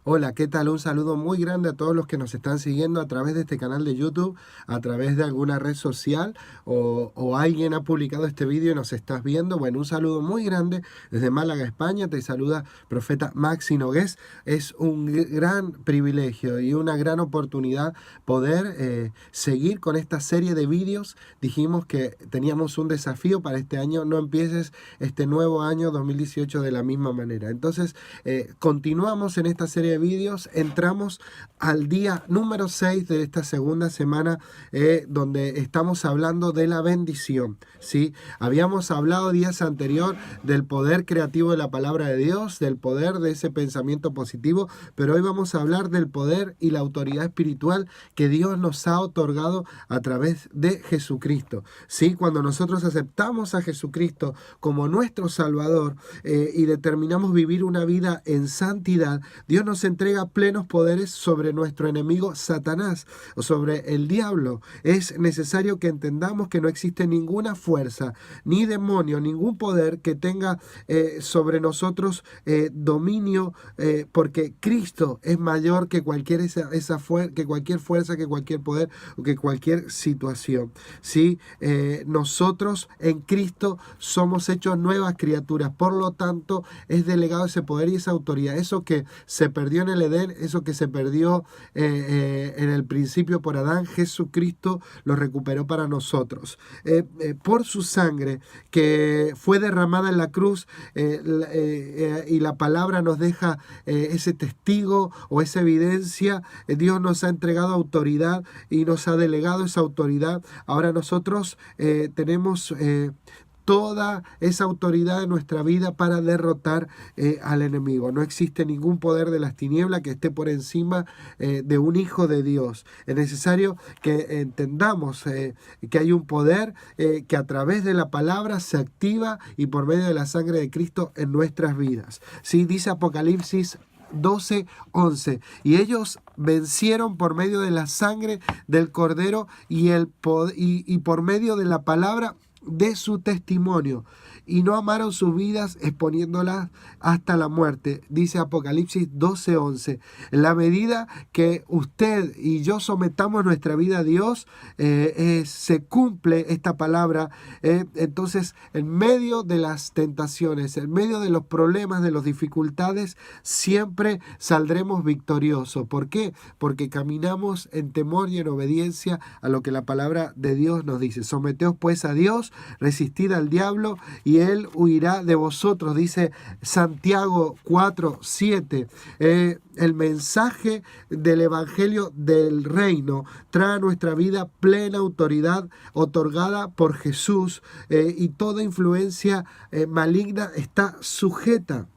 Hola, ¿qué tal? Un saludo muy grande a todos los que nos están siguiendo a través de este canal de YouTube, a través de alguna red social o alguien ha publicado este vídeo y nos estás viendo. Bueno, un saludo muy grande desde Málaga, España. Te saluda Profeta Maxi Nogués. Es un gran privilegio y una gran oportunidad poder seguir con esta serie de vídeos. Dijimos que teníamos un desafío para este año. No empieces este nuevo año 2018 de la misma manera. Entonces, continuamos en esta serie de vídeos, entramos al día número 6 de esta segunda semana, donde estamos hablando de la bendición, ¿sí? Habíamos hablado días anterior del poder creativo de la palabra de Dios, del poder de ese pensamiento positivo, pero hoy vamos a hablar del poder y la autoridad espiritual que Dios nos ha otorgado a través de Jesucristo, ¿sí? Cuando nosotros aceptamos a Jesucristo como nuestro Salvador y determinamos vivir una vida en santidad, Dios nos entrega plenos poderes sobre nuestro enemigo Satanás o sobre el diablo. Es necesario que entendamos que no existe ninguna fuerza, ni demonio, ningún poder que tenga sobre nosotros dominio, porque Cristo es mayor que que cualquier fuerza, que cualquier poder o que cualquier situación. ¿Sí? Nosotros en Cristo somos hechos nuevas criaturas, por lo tanto es delegado ese poder y esa autoridad. Eso que se perdió en el Edén, eso que se perdió en el principio por Adán, Jesucristo lo recuperó para nosotros. Por su sangre que fue derramada en la cruz, y la palabra nos deja ese testigo o esa evidencia. Dios nos ha entregado autoridad y nos ha delegado esa autoridad. Ahora nosotros tenemos toda esa autoridad en nuestra vida para derrotar al enemigo. No existe ningún poder de las tinieblas que esté por encima de un hijo de Dios. Es necesario que entendamos que hay un poder que a través de la palabra se activa y por medio de la sangre de Cristo en nuestras vidas. Sí, dice Apocalipsis 12:11, y ellos vencieron por medio de la sangre del Cordero y por medio de la palabra de su testimonio, y no amaron sus vidas exponiéndolas hasta la muerte. Dice Apocalipsis 12:11. En la medida que usted y yo sometamos nuestra vida a Dios, se cumple esta palabra. Entonces, en medio de las tentaciones, en medio de los problemas, de las dificultades, siempre saldremos victoriosos. ¿Por qué? Porque caminamos en temor y en obediencia a lo que la palabra de Dios nos dice. Someteos pues a Dios, resistid al diablo y él huirá de vosotros, dice Santiago 4:7. El mensaje del evangelio del reino trae a nuestra vida plena autoridad otorgada por Jesús, y toda influencia maligna está sujeta.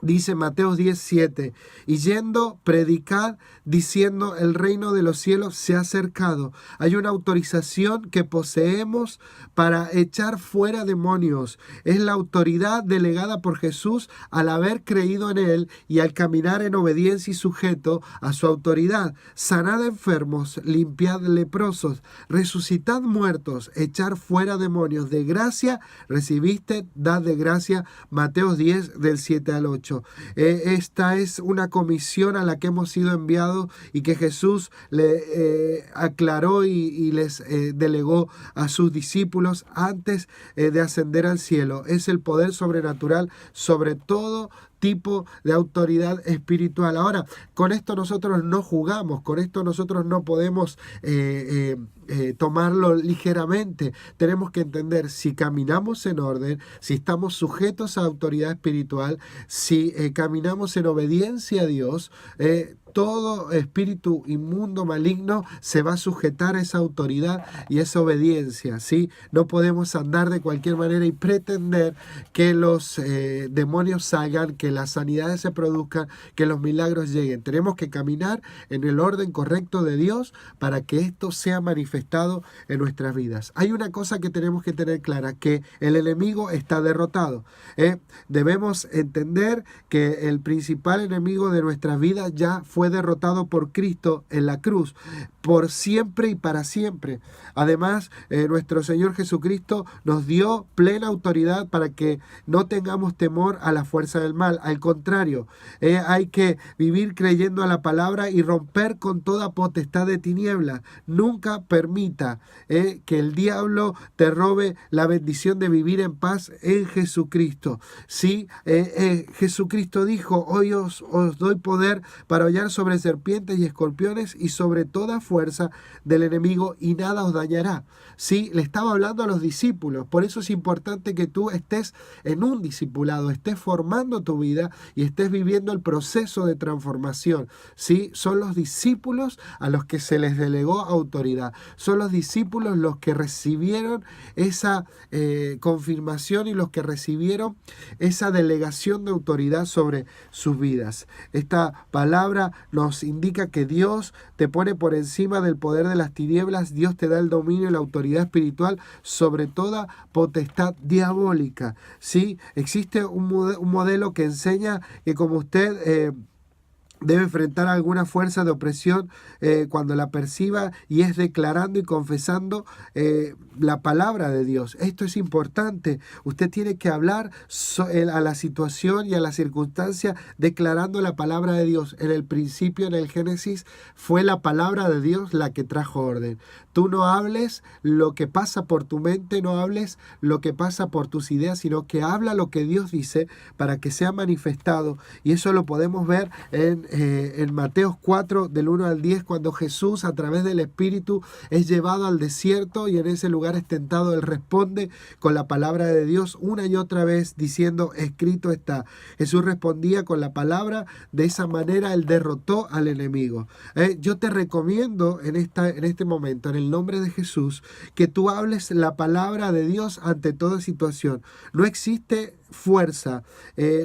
Dice Mateo 10:7, y yendo, predicad, diciendo, el reino de los cielos se ha acercado. Hay una autorización que poseemos para echar fuera demonios. Es la autoridad delegada por Jesús al haber creído en Él y al caminar en obediencia y sujeto a su autoridad. Sanad enfermos, limpiad leprosos, resucitad muertos, echar fuera demonios. De gracia recibiste, dad de gracia. Mateo 10, del 7 al 8. Esta es una comisión a la que hemos sido enviados y que Jesús le aclaró y les delegó a sus discípulos antes de ascender al cielo. Es el poder sobrenatural sobre todo tipo de autoridad espiritual. Ahora, con esto nosotros no jugamos, con esto nosotros no podemos tomarlo ligeramente. Tenemos que entender si caminamos en orden, si estamos sujetos a autoridad espiritual, si caminamos en obediencia a Dios, todo espíritu inmundo, maligno, se va a sujetar a esa autoridad y esa obediencia, ¿sí? No podemos andar de cualquier manera y pretender que los demonios salgan, que las sanidades se produzcan, que los milagros lleguen. Tenemos que caminar en el orden correcto de Dios para que esto sea manifestado manifestado en nuestras vidas. Hay una cosa que tenemos que tener clara, que el enemigo está derrotado. Debemos entender que el principal enemigo de nuestras vidas ya fue derrotado por Cristo en la cruz, por siempre y para siempre. Además, nuestro Señor Jesucristo nos dio plena autoridad para que no tengamos temor a la fuerza del mal. Al contrario, hay que vivir creyendo a la palabra y romper con toda potestad de tinieblas. Nunca permita que el diablo te robe la bendición de vivir en paz en Jesucristo. Sí, Jesucristo dijo: hoy os doy poder para hollar sobre serpientes y escorpiones y sobre toda fuerza del enemigo, y nada os dañará. Sí, le estaba hablando a los discípulos. Por eso es importante que tú estés en un discipulado, estés formando tu vida y estés viviendo el proceso de transformación. Sí, son los discípulos a los que se les delegó autoridad. Son los discípulos los que recibieron esa confirmación y los que recibieron esa delegación de autoridad sobre sus vidas. Esta palabra nos indica que Dios te pone por encima del poder de las tinieblas. Dios te da el dominio y la autoridad espiritual sobre toda potestad diabólica. Sí, existe un modelo que enseña que como usted debe enfrentar alguna fuerza de opresión cuando la perciba, y es declarando y confesando la palabra de Dios. Esto es importante. Usted tiene que hablar a la situación y a la circunstancia declarando la palabra de Dios. En el principio, en el Génesis, fue la palabra de Dios la que trajo orden. Tú no hables lo que pasa por tu mente, no hables lo que pasa por tus ideas, sino que habla lo que Dios dice para que sea manifestado. Y eso lo podemos ver en Mateo 4, del 1 al 10, cuando Jesús a través del Espíritu es llevado al desierto y en ese lugar es tentado. Él responde con la palabra de Dios una y otra vez diciendo: escrito está. Jesús respondía con la palabra. De esa manera él derrotó al enemigo. Yo te recomiendo en este momento, en el nombre de Jesús, que tú hables la palabra de Dios ante toda situación. No existe fuerza,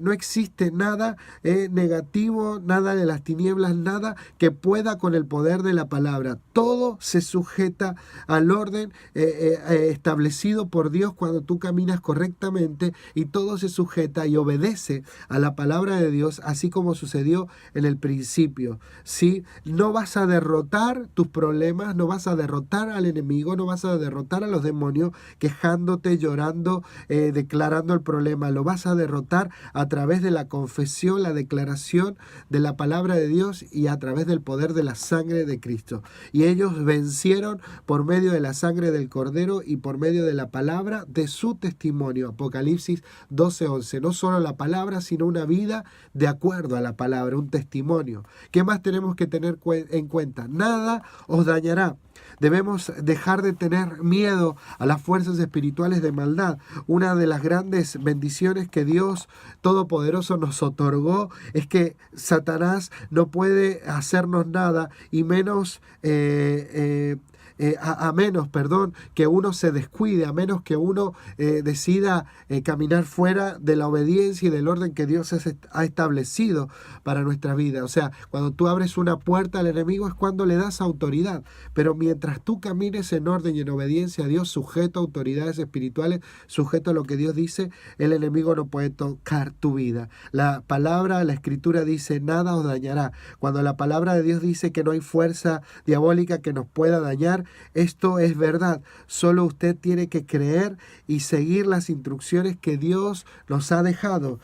no existe nada negativo, nada de las tinieblas, nada que pueda con el poder de la palabra. Todo se sujeta al orden establecido por Dios cuando tú caminas correctamente, y todo se sujeta y obedece a la palabra de Dios, así como sucedió en el principio. ¿Sí? No vas a derrotar tus problemas, no vas a derrotar al enemigo, no vas a derrotar a los demonios quejándote, llorando, declarando el problema. Lo vas a derrotar a través de la confesión, la declaración de la palabra de Dios y a través del poder de la sangre de Cristo. Y ellos vencieron por medio de la sangre del Cordero y por medio de la palabra de su testimonio. Apocalipsis 12:11. No solo la palabra, sino una vida de acuerdo a la palabra, un testimonio. ¿Qué más tenemos que tener en cuenta? Nada os dañará. Debemos dejar de tener miedo a las fuerzas espirituales de maldad. Una de las grandes bendiciones que Dios Todopoderoso nos otorgó es que Satanás no puede hacernos nada, y menos a menos que uno se descuide, a menos que uno decida caminar fuera de la obediencia y del orden que Dios ha establecido para nuestra vida. O sea, cuando tú abres una puerta al enemigo es cuando le das autoridad, pero mientras tú camines en orden y en obediencia a Dios, sujeto a autoridades espirituales, sujeto a lo que Dios dice, el enemigo no puede tocar tu vida. La palabra, la escritura dice: nada os dañará. Cuando la palabra de Dios dice que no hay fuerza diabólica que nos pueda dañar, esto es verdad. Solo usted tiene que creer y seguir las instrucciones que Dios nos ha dejado.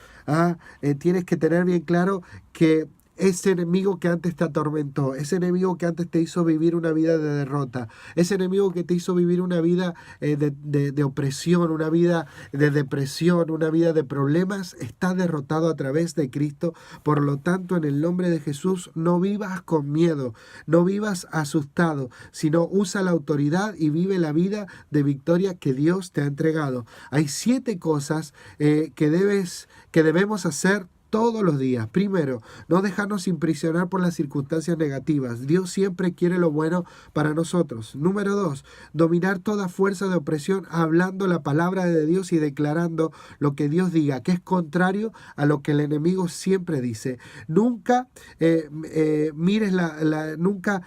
Tienes que tener bien claro que ese enemigo que antes te atormentó, ese enemigo que antes te hizo vivir una vida de derrota, ese enemigo que te hizo vivir una vida de opresión, una vida de depresión, una vida de problemas, está derrotado a través de Cristo. Por lo tanto, en el nombre de Jesús, no vivas con miedo, no vivas asustado, sino usa la autoridad y vive la vida de victoria que Dios te ha entregado. Hay 7 cosas que debemos hacer todos los días. Primero, no dejarnos impresionar por las circunstancias negativas. Dios siempre quiere lo bueno para nosotros. Número 2, dominar toda fuerza de opresión hablando la palabra de Dios y declarando lo que Dios diga, que es contrario a lo que el enemigo siempre dice. Nunca nunca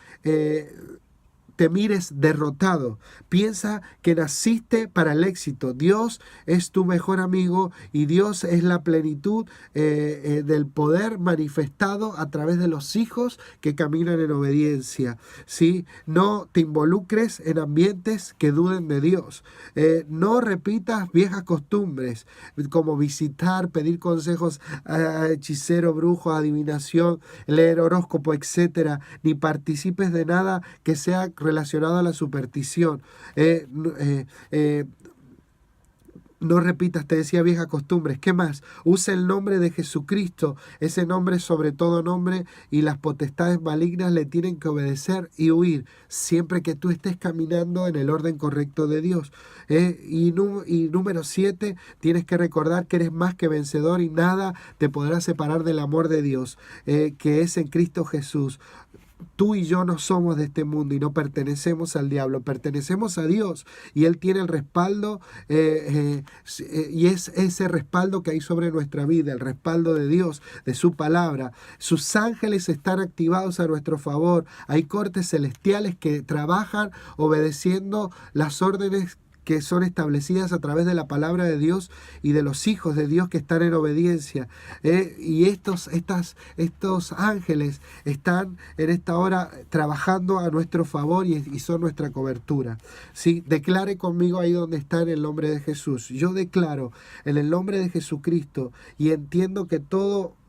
te te mires derrotado. Piensa que naciste para el éxito. Dios es tu mejor amigo y Dios es la plenitud del poder manifestado a través de los hijos que caminan en obediencia. ¿Sí? No te involucres en ambientes que duden de Dios. No repitas viejas costumbres como visitar, pedir consejos a hechicero, brujo, adivinación, leer horóscopo, etcétera, ni participes de nada que sea relacionado a la superstición. No repitas, te decía, viejas costumbres. ¿Qué más? Usa el nombre de Jesucristo. Ese nombre es sobre todo nombre y las potestades malignas le tienen que obedecer y huir siempre que tú estés caminando en el orden correcto de Dios. Y número 7, tienes que recordar que eres más que vencedor y nada te podrá separar del amor de Dios, que es en Cristo Jesús. Tú y yo no somos de este mundo y no pertenecemos al diablo, pertenecemos a Dios y Él tiene el respaldo y es ese respaldo que hay sobre nuestra vida, el respaldo de Dios, de su palabra. Sus ángeles están activados a nuestro favor. Hay cortes celestiales que trabajan obedeciendo las órdenes que son establecidas a través de la palabra de Dios y de los hijos de Dios que están en obediencia. Y estos ángeles están en esta hora trabajando a nuestro favor y son nuestra cobertura. ¿Sí? Declare conmigo ahí donde está en el nombre de Jesús. Yo declaro en el nombre de Jesucristo y entiendo que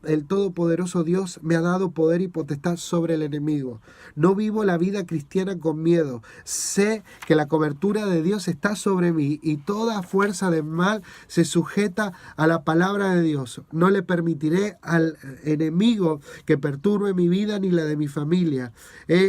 el todopoderoso Dios me ha dado poder y potestad sobre el enemigo. No vivo la vida cristiana con miedo. Sé que la cobertura de Dios está sobre mí y toda fuerza de mal se sujeta a la palabra de Dios. No le permitiré al enemigo que perturbe mi vida ni la de mi familia.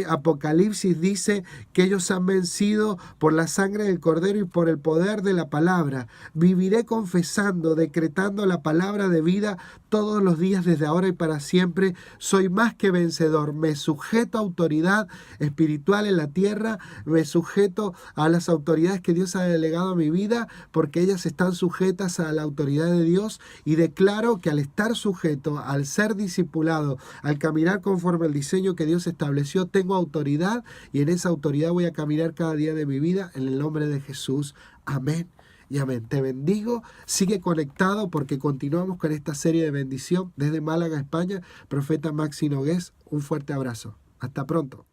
Apocalipsis dice que ellos han vencido por la sangre del Cordero y por el poder de la palabra. Viviré confesando, decretando la palabra de vida todos los días desde ahora y para siempre. Soy más que vencedor. Me sujeto a autoridad espiritual en la tierra. Me sujeto a las autoridades que Dios ha delegado a mi vida porque ellas están sujetas a la autoridad de Dios y declaro que al estar sujeto, al ser discipulado, al caminar conforme al diseño que Dios estableció, tengo autoridad y en esa autoridad voy a caminar cada día de mi vida en el nombre de Jesús. Amén. Y amén. Te bendigo, sigue conectado porque continuamos con esta serie de bendición desde Málaga, España. Profeta Maxi Nogués, un fuerte abrazo. Hasta pronto.